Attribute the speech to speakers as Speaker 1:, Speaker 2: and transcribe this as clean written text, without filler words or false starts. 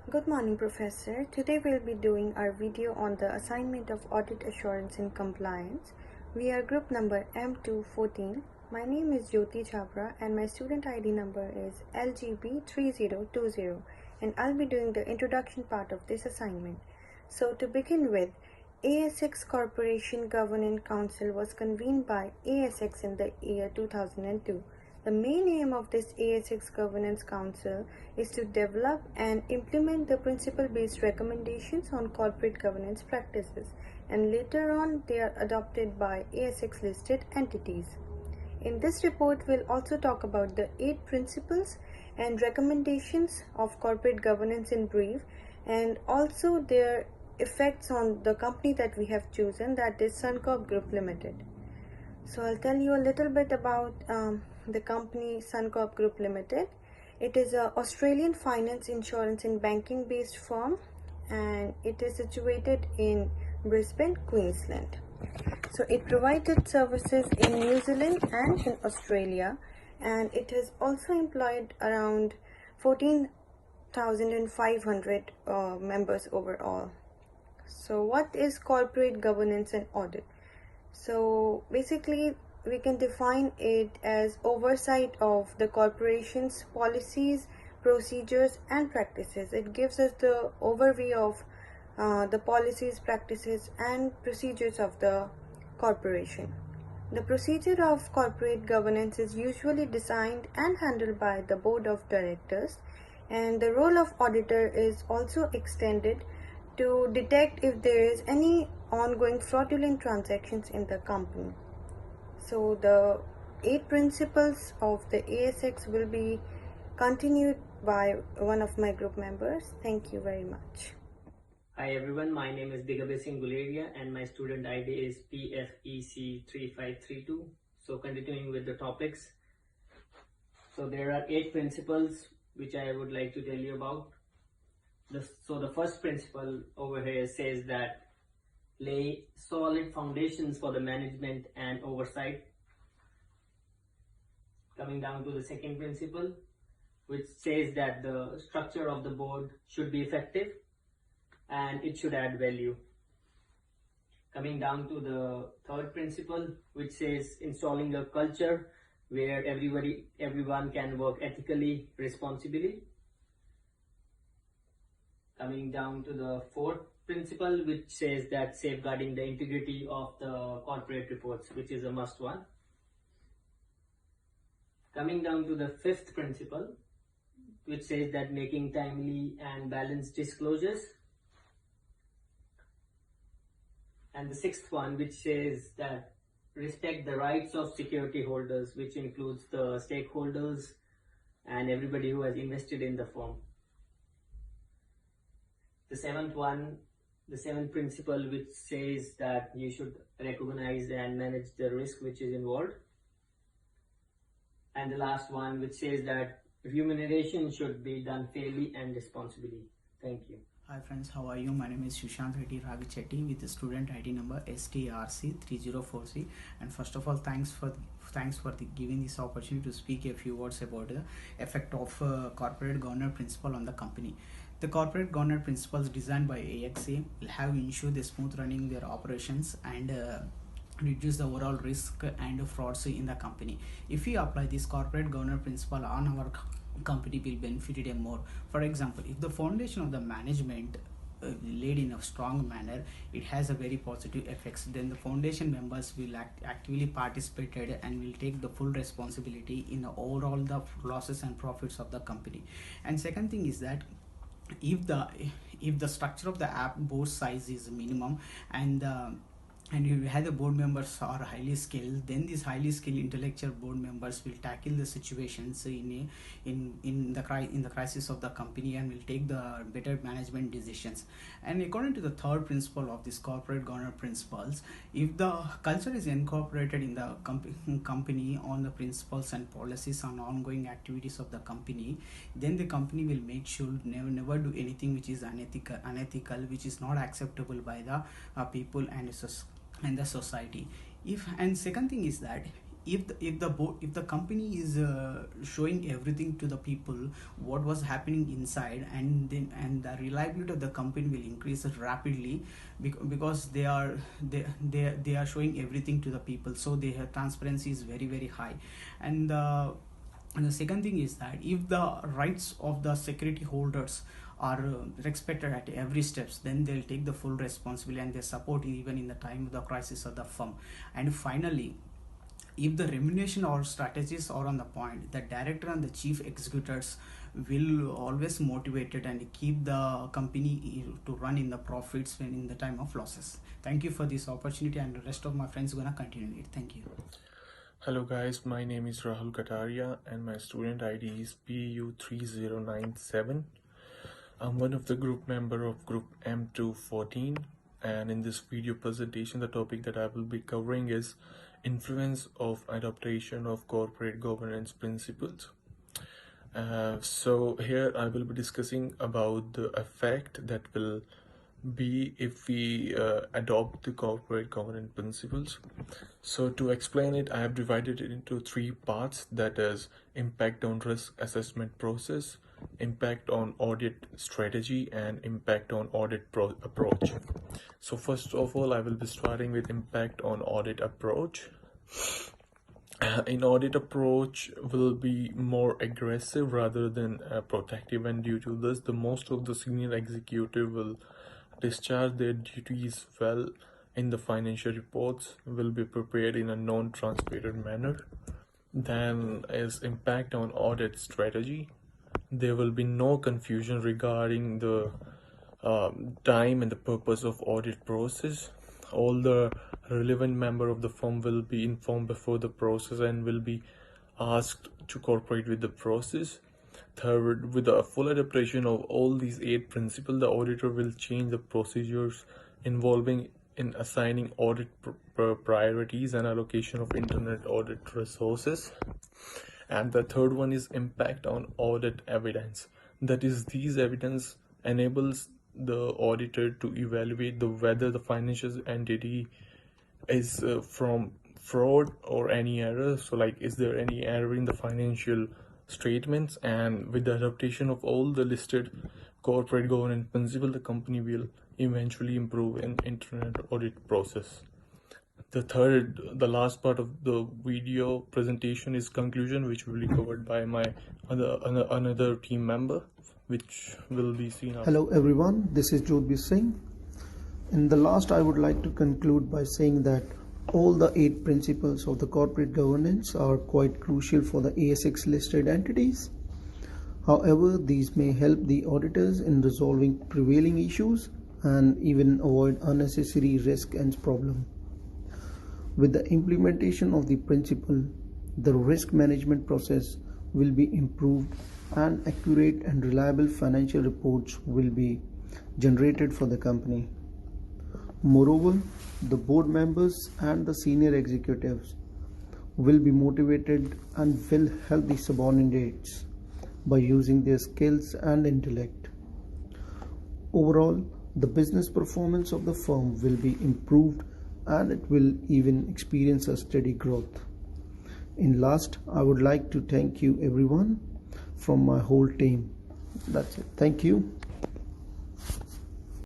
Speaker 1: Good morning, Professor. Today we'll be doing our video on the assignment of audit assurance and compliance. We are group number M214. My name is Jyoti Chhabra and my student ID number is LGB3020, and I'll be doing the introduction part of this assignment. So to begin with, ASX Corporation Governance Council was convened by ASX in the year 2002. The main aim of this ASX Governance Council is to develop and implement the principle-based recommendations on corporate governance practices, and later on they are adopted by ASX listed entities. In this report, we'll also talk about the 8 principles and recommendations of corporate governance in brief, and also their effects on the company that we have chosen, that is Suncorp Group Limited. So I'll tell you a little bit about the company Suncorp Group Limited. It is an Australian finance, insurance and banking based firm, and it is situated in Brisbane, Queensland. So it provided services in New Zealand and in Australia, and it has also employed around 14,500 members overall. So what is corporate governance and audit? So basically we can define it as oversight of the corporation's policies, procedures and practices. It gives us the overview of the policies, practices and procedures of the corporation. The procedure of corporate governance is usually designed and handled by the board of directors, and the role of auditor is also extended to detect if there is any ongoing fraudulent transactions in the company. So the 8 principles of the ASX will be continued by one of my group members. Thank you very much.
Speaker 2: Hi everyone, my name is Digabe Singh Guleria and my student ID is PFEC3532. So continuing with the topics. So there are 8 principles which I would like to tell you about. So the first principle over here says that lay solid foundations for the management and oversight. Coming down to the second principle, which says that the structure of the board should be effective and it should add value. Coming down to the third principle, which says installing a culture where everyone can work ethically, responsibly. Coming down to the fourth principle, which says that safeguarding the integrity of the corporate reports, which is a must one. Coming down to the fifth principle, which says that making timely and balanced disclosures. And the sixth one, which says that respect the rights of security holders, which includes the stakeholders and everybody who has invested in the firm. The seventh principle, which says that you should recognize and manage the risk which is involved. And the last one, which says that remuneration should be done fairly and responsibly. Thank you.
Speaker 3: Hi friends, how are you? My name is Sushant Reddy Ragichetti with the student ID number STRC304C. And first of all, thanks for giving this opportunity to speak a few words about the effect of corporate governance principle on the company. The corporate governance principles designed by AXA will have ensure the smooth running their operations and reduce the overall risk and frauds in the company. If we apply this corporate governance principle on our company, will benefit it more. For example, if the foundation of the management laid in a strong manner, it has a very positive effects. Then the foundation members will actively participated and will take the full responsibility in overall the losses and profits of the company. And second thing is that if the structure of the app board size is minimum and you have the board members are highly skilled, then these highly skilled intellectual board members will tackle the situations in the crisis of the company and will take the better management decisions. And according to the third principle of this corporate governance principles, if the culture is incorporated in the company on the principles and policies on ongoing activities of the company, then the company will make sure never do anything which is unethical, which is not acceptable by the people and the society. And second thing is that if the company is showing everything to the people what was happening inside, and the reliability of the company will increase rapidly, because they are showing everything to the people, so their transparency is very very high. And the second thing is that if the rights of the security holders are respected at every steps, then they'll take the full responsibility and they support even in the time of the crisis of the firm. And finally, if the remuneration or strategies are on the point, the director and the chief executives will always motivated and keep the company to run in the profits when in the time of losses. Thank you for this opportunity, and the rest of my friends gonna continue it. Thank you.
Speaker 4: Hello guys, my name is Rahul Kataria and my student ID is PU3097. I'm one of the group member of group M214, and in this video presentation the topic that I will be covering is influence of adaptation of corporate governance principles. So here I will be discussing about the effect that will be if we adopt the corporate governance principles. So to explain it, I have divided it into three parts, that is impact on risk assessment process, impact on audit strategy, and impact on audit approach. So first of all, I will be starting with impact on audit approach. In audit approach will be more aggressive rather than protective, and due to this the most of the senior executive will discharge their duties well in the financial reports, will be prepared in a non-transparent manner. Then is impact on audit strategy. There will be no confusion regarding the time and the purpose of audit process. All the relevant member of the firm will be informed before the process and will be asked to cooperate with the process. Third, with the full adaptation of all these 8 principles, the auditor will change the procedures involving in assigning audit priorities and allocation of internet audit resources. And the third one is impact on audit evidence. That is, these evidence enables the auditor to evaluate whether the financial entity is from fraud or any error. So like, is there any error in the financial statements? And with the adaptation of all the listed corporate governance principles, the company will eventually improve in internet audit process. The last part of the video presentation is conclusion, which will be covered by my another team member, which will be seen after.
Speaker 5: Hello everyone, this is Jodhbir Singh. In the last, I would like to conclude by saying that all the 8 principles of the corporate governance are quite crucial for the ASX listed entities. However, these may help the auditors in resolving prevailing issues and even avoid unnecessary risk and problem. With the implementation of the principle, the risk management process will be improved and accurate and reliable financial reports will be generated for the company. Moreover, the board members and the senior executives will be motivated and will help the subordinates by using their skills and intellect. Overall, the business performance of the firm will be improved and it will even experience a steady growth. In last, I would like to thank you everyone from my whole team. That's it. Thank you.